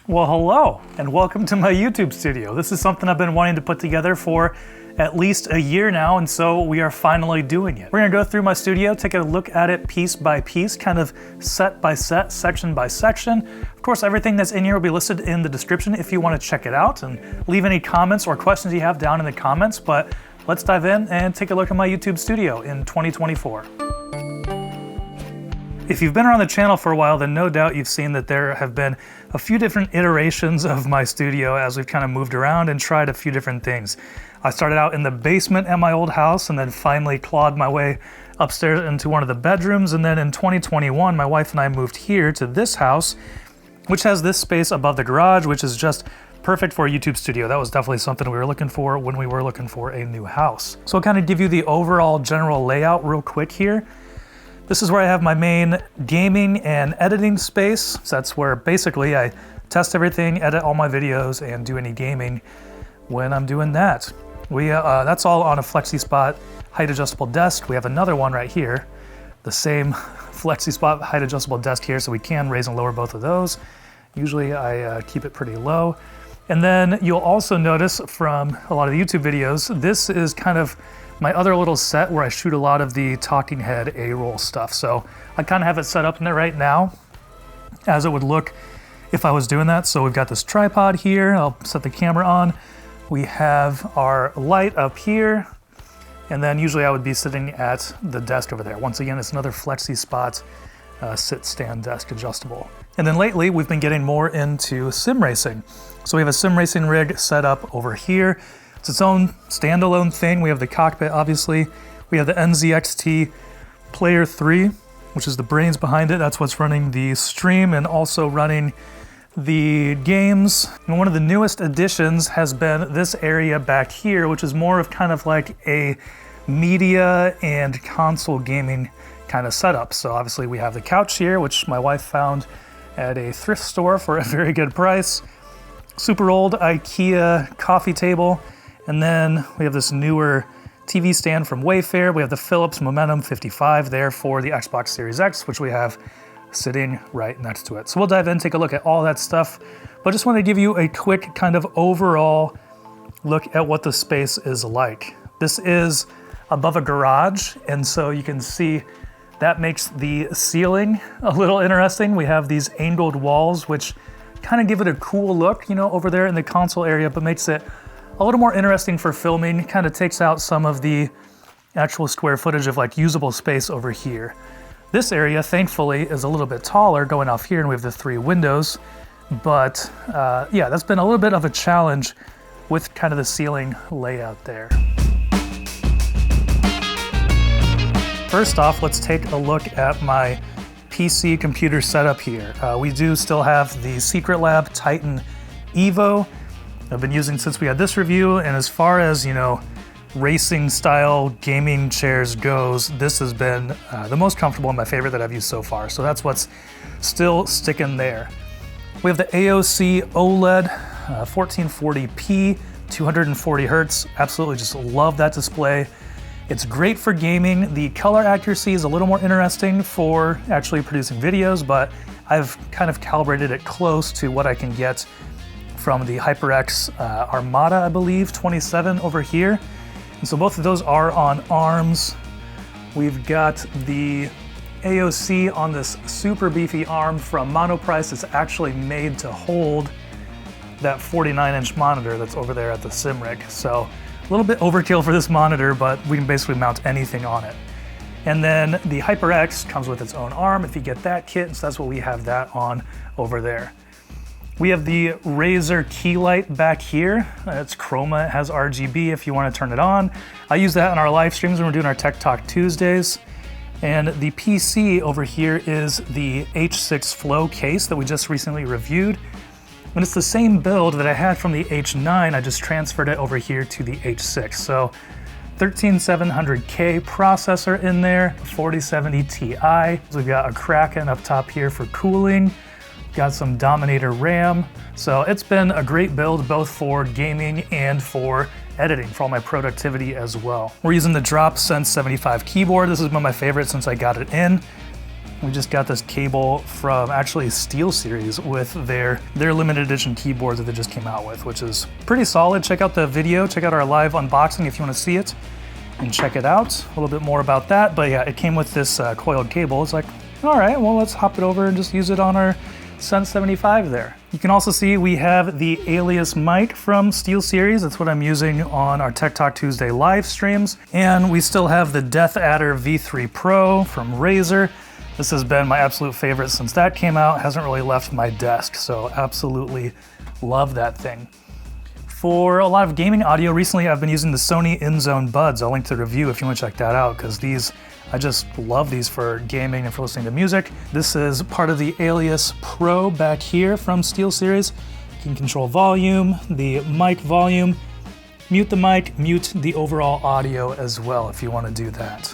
Well, hello, and welcome to my YouTube studio. This is something I've been wanting to put together for at least a year now, and so we are finally doing it. We're gonna go through my studio, take a look at it piece by piece, kind of set by set, section by section. Of course, everything that's in here will be listed in the description if you wanna check it out, and leave any comments or questions you have down in the comments, but let's dive in and take a look at my YouTube studio in 2024. If you've been around the channel for a while, then no doubt you've seen that there have been a few different iterations of my studio as we've kind of moved around and tried a few different things. I started out in the basement at my old house and then finally clawed my way upstairs into one of the bedrooms. And then in 2021, my wife and I moved here to this house, which has this space above the garage, which is just perfect for a YouTube studio. That was definitely something we were looking for when we were looking for a new house. So I'll kind of give you the overall general layout real quick here. This is where I have my main gaming and editing space. So that's where basically I test everything, edit all my videos, and do any gaming when I'm doing that. That's all on a flexi spot height adjustable desk. We have another one right here, the same flexi spot height adjustable desk here, so we can raise and lower both of those. Usually I keep it pretty low. And then you'll also notice from a lot of the YouTube videos, this is kind of my other little set where I shoot a lot of the talking head A-roll stuff. So I kind of have it set up in there right now as it would look if I was doing that. So we've got this tripod here. I'll set the camera on. We have our light up here. And then usually I would be sitting at the desk over there. Once again, it's another flexi spot, sit stand desk adjustable. And then lately we've been getting more into sim racing. So we have a sim racing rig set up over here. It's its own standalone thing. We have the cockpit, obviously. We have the NZXT Player 3, which is the brains behind it. That's what's running the stream and also running the games. And one of the newest additions has been this area back here, which is more of kind of like a media and console gaming kind of setup. So obviously we have the couch here, which my wife found at a thrift store for a very good price. Super old IKEA coffee table. And then we have this newer TV stand from Wayfair. We have the Philips Momentum 55 there for the Xbox Series X, which we have sitting right next to it. So we'll dive in, take a look at all that stuff. But I just want to give you a quick kind of overall look at what the space is like. This is above a garage, and so you can see that makes the ceiling a little interesting. We have these angled walls, which kind of give it a cool look, you know, over there in the console area, but makes it a little more interesting for filming. Kind of takes out some of the actual square footage of like usable space over here. This area, thankfully, is a little bit taller going off here, and we have the 3 windows. But yeah, that's been a little bit of a challenge with kind of the ceiling layout there. First off, let's take a look at my PC computer setup here. We do still have the Secret Lab Titan Evo. I've been using since we had this review, and as far as, you know, racing style gaming chairs goes, this has been the most comfortable and my favorite that I've used so far. So that's what's still sticking there. We have the AOC OLED 1440p, 240 hertz. Absolutely just love that display. It's great for gaming. The color accuracy is a little more interesting for actually producing videos, but I've kind of calibrated it close to what I can get from the HyperX Armada, I believe, 27 over here. And so both of those are on ARMs. We've got the AOC on this super beefy arm from Monoprice. It's actually made to hold that 49-inch monitor that's over there at the sim rig. So a little bit overkill for this monitor, but we can basically mount anything on it. And then the HyperX comes with its own arm if you get that kit, so that's what we have that on over there. We have the Razer key light back here. It's chroma, it has RGB if you want to turn it on. I use that in our live streams when we're doing our Tech Talk Tuesdays. And the PC over here is the H6 Flow case that we just recently reviewed. And it's the same build that I had from the H9, I just transferred it over here to the H6. So 13700K processor in there, 4070 Ti. So we've got a Kraken up top here for cooling. Got some Dominator RAM. So it's been a great build both for gaming and for editing, for all my productivity as well. We're using the Drop Sense 75 keyboard. This is one of my favorites since I got it in. We just got this cable from actually SteelSeries with their limited edition keyboards that they just came out with, which is pretty solid. Check out the video, check out our live unboxing if you want to see it, and check it out. A little bit more about that, but yeah, it came with this coiled cable. It's like, all right, well, let's hop it over and just use it on our Sense 75 there. You can also see we have the Alias mic from SteelSeries. That's what I'm using on our Tech Talk Tuesday live streams. And we still have the Death Adder V3 Pro from Razer. This has been my absolute favorite since that came out. Hasn't really left my desk, so absolutely love that thing. For a lot of gaming audio recently, I've been using the Sony InZone Buds. I'll link to the review if you want to check that out, because I just love these for gaming and for listening to music. This is part of the Alias Pro back here from SteelSeries. You can control volume, the mic volume, mute the mic, mute the overall audio as well if you want to do that.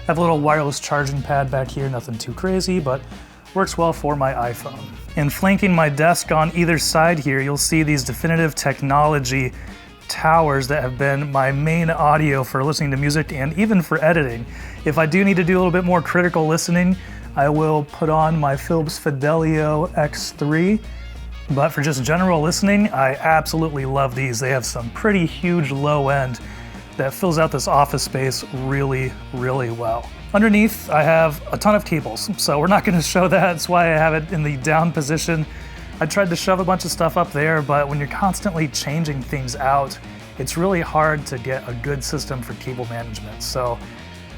I have a little wireless charging pad back here, nothing too crazy, but works well for my iPhone. And flanking my desk on either side here, you'll see these Definitive Technology towers that have been my main audio for listening to music and even for editing. If I do need to do a little bit more critical listening, I will put on my Philips Fidelio X3. But for just general listening, I absolutely love these. They have some pretty huge low end that fills out this office space really, really well. Underneath, I have a ton of cables, so we're not going to show that. That's why I have it in the down position. I tried to shove a bunch of stuff up there, but when you're constantly changing things out, it's really hard to get a good system for cable management. So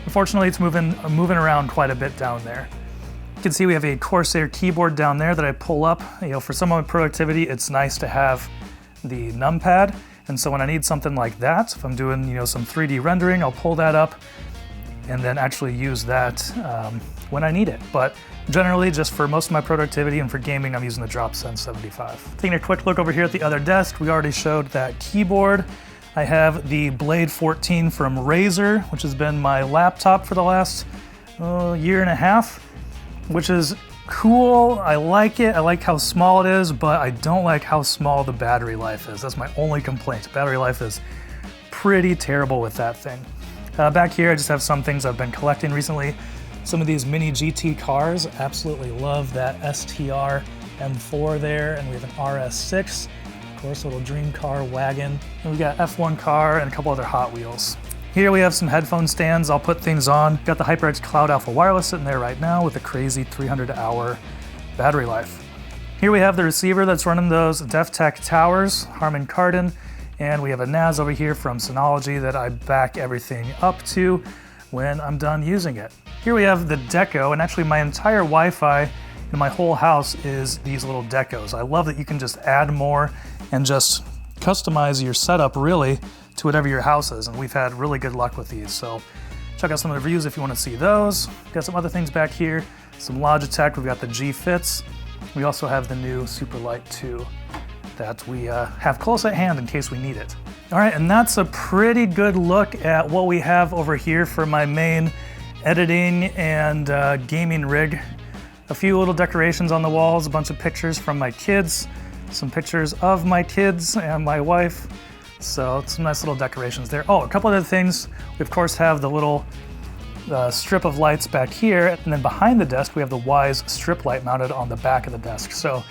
unfortunately, it's moving around quite a bit down there. You can see we have a Corsair keyboard down there that I pull up. For some of my productivity, it's nice to have the numpad. And so when I need something like that, if I'm doing some 3D rendering, I'll pull that up and then actually use that when I need it. But generally, just for most of my productivity and for gaming, I'm using the Drop Sense 75. Taking a quick look over here at the other desk, we already showed that keyboard. I have the Blade 14 from Razer, which has been my laptop for the last year and a half, which is cool. I like it. I like how small it is, but I don't like how small the battery life is. That's my only complaint. Battery life is pretty terrible with that thing. Back here, I just have some things I've been collecting recently. Some of these mini GT cars. Absolutely love that STR M4 there, and we have an RS6. Of course, a little dream car wagon. And we got F1 car and a couple other Hot Wheels. Here we have some headphone stands I'll put things on. Got the HyperX Cloud Alpha Wireless sitting there right now with a crazy 300-hour battery life. Here we have the receiver that's running those DefTech towers, Harman Kardon, and we have a NAS over here from Synology that I back everything up to when I'm done using it. Here we have the Deco, and actually my entire Wi-Fi in my whole house is these little Decos. I love that you can just add more and just customize your setup really to whatever your house is, and we've had really good luck with these. So check out some of the reviews if you want to see those. We've got some other things back here, some Logitech. We've got the G Fits. We also have the new Superlight 2 that we have close at hand in case we need it. All right, and that's a pretty good look at what we have over here for my main editing and gaming rig. A few little decorations on the walls, a bunch of pictures from my kids, some pictures of my kids and my wife. So some nice little decorations there. Oh, a couple other things. We of course have the little strip of lights back here, and then behind the desk we have the Wyze strip light mounted on the back of the desk. So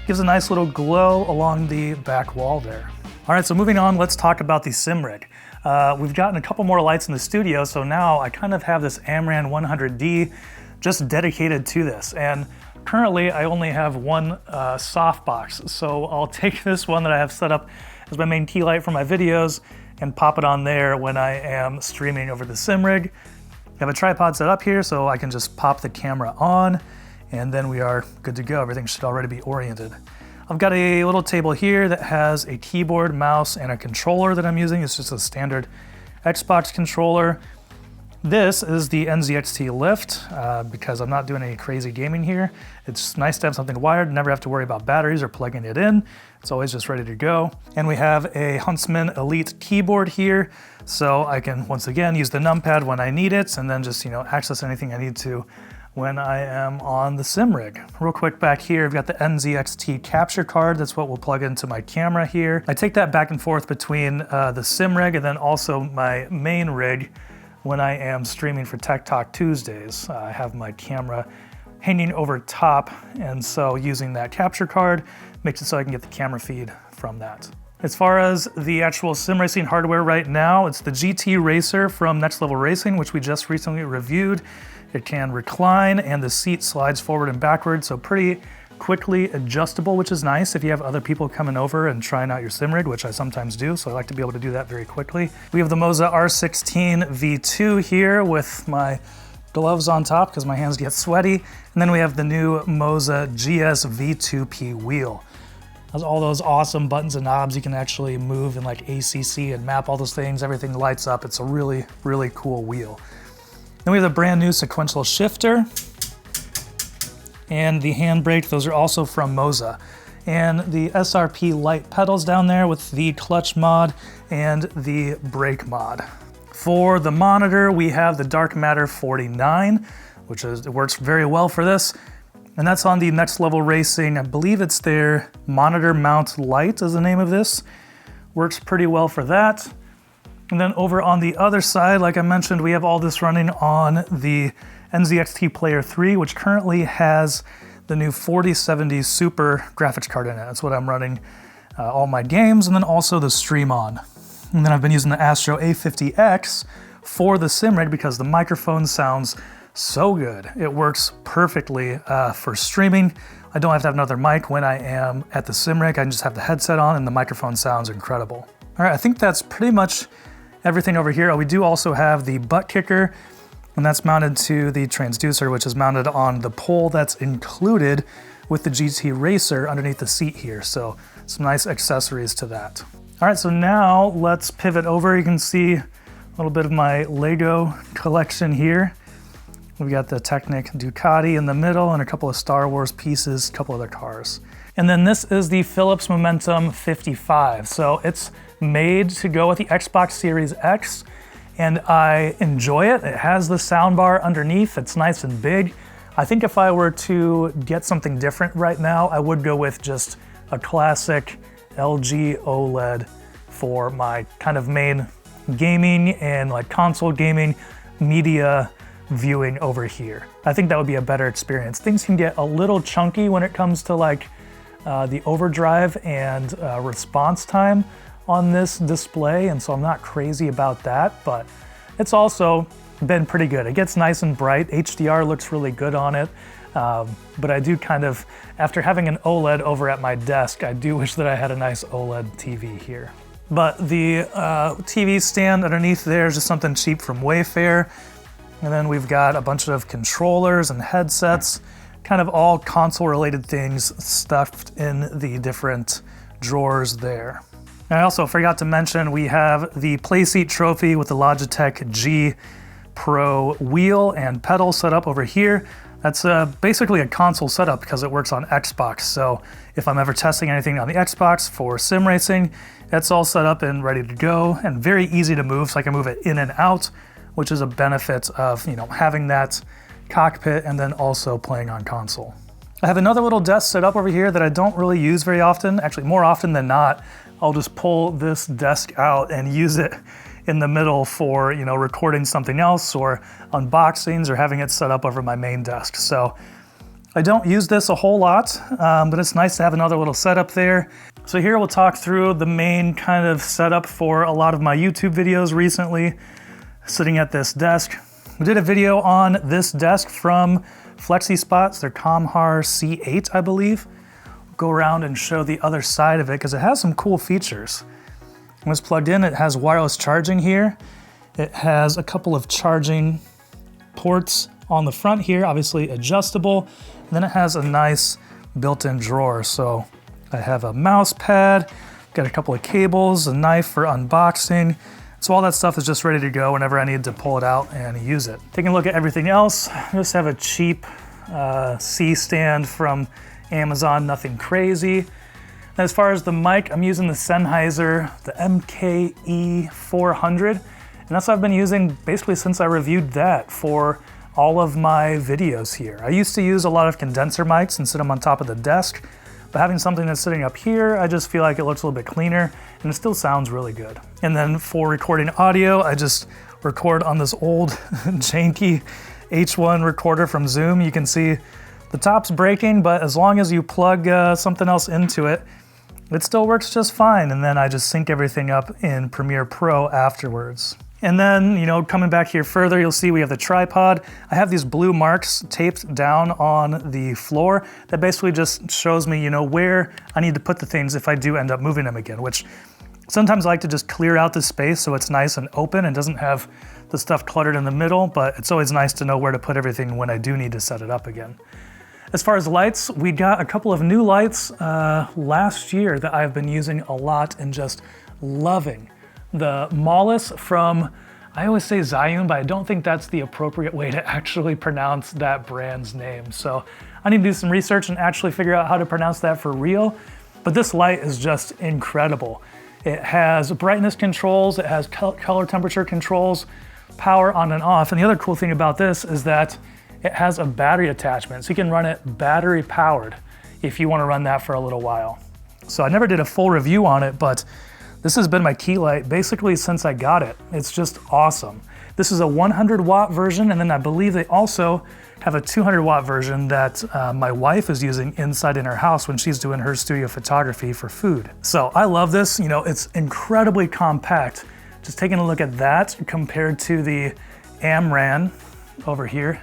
gives a nice little glow along the back wall there. All right, so moving on, let's talk about the sim rig. We've gotten a couple more lights in the studio, so now I kind of have this Amran 100D just dedicated to this. And currently I only have one softbox, so I'll take this one that I have set up as my main key light for my videos and pop it on there when I am streaming over the sim rig. I have a tripod set up here so I can just pop the camera on, and then we are good to go. Everything should already be oriented. I've got a little table here that has a keyboard, mouse, and a controller that I'm using. It's just a standard Xbox controller. This is the NZXT Lift because I'm not doing any crazy gaming here. It's nice to have something wired, never have to worry about batteries or plugging it in. It's always just ready to go. And we have a Huntsman Elite keyboard here, so I can once again use the numpad when I need it, and then just access anything I need to when I am on the sim rig. Real quick back here, I've got the NZXT capture card. That's what we'll plug into my camera here. I take that back and forth between the sim rig and then also my main rig when I am streaming for Tech Talk Tuesdays. I have my camera hanging over top, and so using that capture card makes it so I can get the camera feed from that. As far as the actual sim racing hardware right now, it's the GT Racer from Next Level Racing, which we just recently reviewed. It can recline and the seat slides forward and backward, so pretty quickly adjustable, which is nice if you have other people coming over and trying out your sim rig, which I sometimes do, so I like to be able to do that very quickly. We have the Moza R16 V2 here with my gloves on top because my hands get sweaty, and then we have the new Moza GS V2P wheel. Has all those awesome buttons and knobs. You can actually move in like ACC and map all those things. Everything lights up. It's a really, really cool wheel. Then we have the brand new sequential shifter and the handbrake. Those are also from Moza. And the SRP light pedals down there with the clutch mod and the brake mod. For the monitor, we have the Dark Matter 49, it works very well for this. And that's on the Next Level Racing. I believe it's their monitor mount light is the name of this. Works pretty well for that. And then over on the other side, like I mentioned, we have all this running on the NZXT Player 3, which currently has the new 4070 Super graphics card in it. That's what I'm running all my games, and then also the stream on. And then I've been using the Astro A50X for the sim rig because the microphone sounds so good. It works perfectly for streaming. I don't have to have another mic when I am at the sim rig. I can just have the headset on and the microphone sounds incredible. All right, I think that's pretty much everything over here. We do also have the butt kicker, and that's mounted to the transducer, which is mounted on the pole that's included with the GT Racer underneath the seat here. So some nice accessories to that. All right, so now let's pivot over. You can see a little bit of my Lego collection here. We've got the Technic Ducati in the middle and a couple of Star Wars pieces, a couple other cars. And then this is the Philips Momentum 55. So it's made to go with the Xbox Series X, and I enjoy it. It has the soundbar underneath. It's nice and big. I think if I were to get something different right now, I would go with just a classic LG OLED for my kind of main gaming and like console gaming media viewing over here. I think that would be a better experience. Things can get a little chunky when it comes to like the overdrive and response time on this display, and so I'm not crazy about that, but it's also been pretty good. It gets nice and bright. HDR looks really good on it, but I do kind of, after having an OLED over at my desk, I do wish that I had a nice OLED TV here. But the TV stand underneath there is just something cheap from Wayfair. And then we've got a bunch of controllers and headsets, kind of all console related things stuffed in the different drawers there. And I also forgot to mention we have the Playseat Trophy with the Logitech G Pro wheel and pedal set up over here. That's basically a console setup because it works on Xbox. So if I'm ever testing anything on the Xbox for sim racing, it's all set up and ready to go and very easy to move, so I can move it in and out, which is a benefit of, you know, having that cockpit and then also playing on console. I have another little desk set up over here that I don't really use very often. Actually, more often than not, I'll just pull this desk out and use it in the middle for, you know, recording something else or unboxings or having it set up over my main desk. So I don't use this a whole lot, but it's nice to have another little setup there. So here we'll talk through the main kind of setup for a lot of my YouTube videos recently, sitting at this desk. We did a video on this desk from FlexiSpots, their Comhar C8, I believe. Go around and show the other side of it because it has some cool features. When it's plugged in, it has wireless charging here. It has a couple of charging ports on the front here, obviously adjustable. And then it has a nice built-in drawer. So I have a mouse pad, got a couple of cables, a knife for unboxing. So all that stuff is just ready to go whenever I need to pull it out and use it. Taking a look at everything else, I just have a cheap C-stand from Amazon, nothing crazy. As far as the mic, I'm using the Sennheiser, the MKE 400, and that's what I've been using basically since I reviewed that for all of my videos here. I used to use a lot of condenser mics and sit them on top of the desk, but having something that's sitting up here, I just feel like it looks a little bit cleaner and it still sounds really good. And then for recording audio, I just record on this old janky H1 recorder from Zoom. You can see The top's breaking, but as long as you plug something else into it, it still works just fine. And then I just sync everything up in Premiere Pro afterwards. And then, you know, coming back here further, you'll see we have the tripod. I have these blue marks taped down on the floor that basically just shows me, you know, where I need to put the things if I do end up moving them again, which sometimes I like to just clear out the space so it's nice and open and doesn't have the stuff cluttered in the middle, but it's always nice to know where to put everything when I do need to set it up again. As far as lights, we got a couple of new lights last year that I've been using a lot and just loving. The Mollis from, I always say Zhiyun, but I don't think that's the appropriate way to actually pronounce that brand's name. So I need to do some research and actually figure out how to pronounce that for real. But this light is just incredible. It has brightness controls, it has color temperature controls, power on and off. And the other cool thing about this is that it has a battery attachment, so you can run it battery powered if you want to run that for a little while. So I never did a full review on it, but this has been my key light basically since I got it. It's just awesome. This is a 100 watt version, and then I believe they also have a 200 watt version that my wife is using inside in her house when she's doing her studio photography for food. So I love this. You know, it's incredibly compact. Just taking a look at that compared to the Amran over here,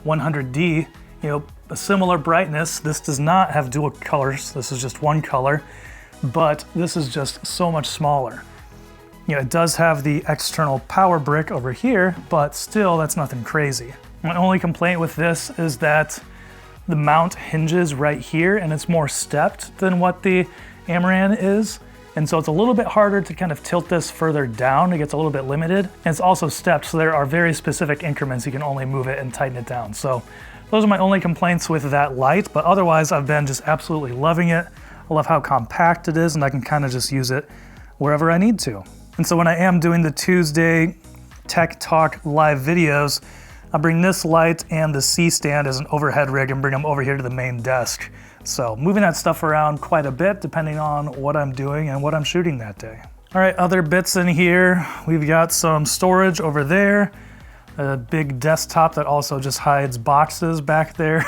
100D, you know, a similar brightness. This does not have dual colors. This is just one color, but this is just so much smaller. You know, it does have the external power brick over here, but still that's nothing crazy. My only complaint with this is that the mount hinges right here and it's more stepped than what the Amran is. And so it's a little bit harder to kind of tilt this further down. It gets a little bit limited. And it's also stepped, so there are very specific increments you can only move it and tighten it down. So those are my only complaints with that light, but otherwise I've been just absolutely loving it. I love how compact it is, and I can kind of just use it wherever I need to. And so when I am doing the Tuesday Tech Talk live videos, I bring this light and the C-stand as an overhead rig and bring them over here to the main desk. So moving that stuff around quite a bit depending on what I'm doing and what I'm shooting that day. All right, other bits in here. We've got some storage over there, a big desktop that also just hides boxes back there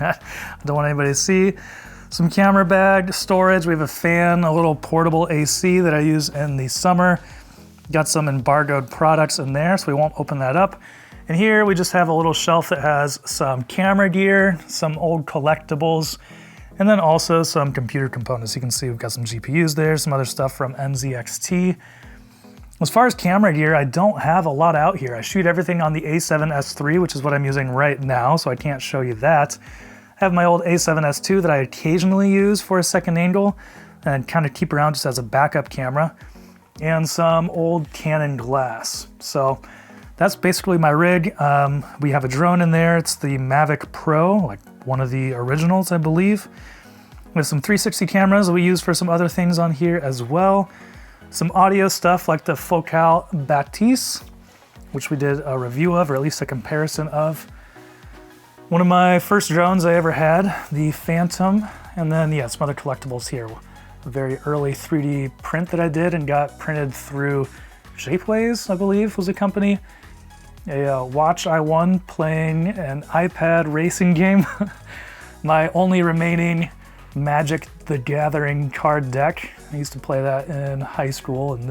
that I don't want anybody to see. Some camera bag storage. We have a fan, a little portable AC that I use in the summer. Got some embargoed products in there, so we won't open that up. And here we just have a little shelf that has some camera gear, some old collectibles, and then also some computer components. You can see we've got some GPUs there, some other stuff from NZXT. As far as camera gear, I don't have a lot out here. I shoot everything on the A7S III, which is what I'm using right now, so I can't show you that. I have my old A7S II that I occasionally use for a second angle and kind of keep around just as a backup camera, and some old Canon glass. So that's basically my rig. We have a drone in there. It's the Mavic Pro, like one of the originals, I believe. We have some 360 cameras that we use for some other things on here as well. Some audio stuff like the Focal Baptiste, which we did a review of, or at least a comparison of. One of my first drones I ever had, the Phantom, and then yeah, some other collectibles here. A very early 3D print that I did and got printed through Shapeways, I believe was the company. A watch I won playing an iPad racing game. My only remaining Magic the Gathering card deck. I used to play that in high school, and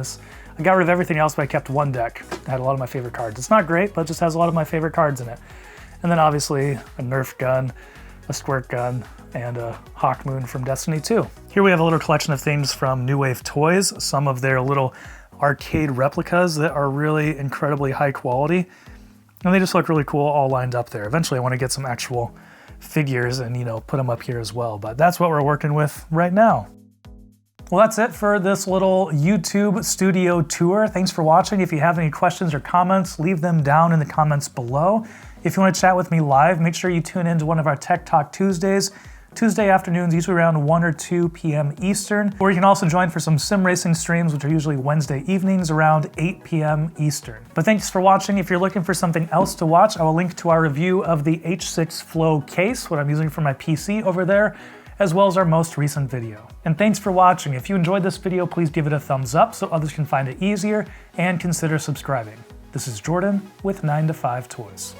I got rid of everything else, but I kept one deck. It had a lot of my favorite cards. It's not great, but it just has a lot of my favorite cards in it. And then obviously a Nerf gun, a squirt gun, and a Hawkmoon from Destiny 2. Here we have a little collection of things from New Wave Toys, some of their little arcade replicas that are really incredibly high quality. And they just look really cool all lined up there. Eventually I want to get some actual figures and, you know, put them up here as well. But that's what we're working with right now. Well, that's it for this little YouTube studio tour. Thanks for watching. If you have any questions or comments, leave them down in the comments below. If you want to chat with me live, make sure you tune in to one of our Tech Talk Tuesdays. Tuesday afternoons, usually around 1 or 2 p.m. Eastern. Or you can also join for some sim racing streams, which are usually Wednesday evenings around 8 p.m. Eastern. But thanks for watching. If you're looking for something else to watch, I will link to our review of the H6 Flow case, what I'm using for my PC over there, as well as our most recent video. And thanks for watching. If you enjoyed this video, please give it a thumbs up so others can find it easier, and consider subscribing. This is Jordan with 9 to 5 Toys.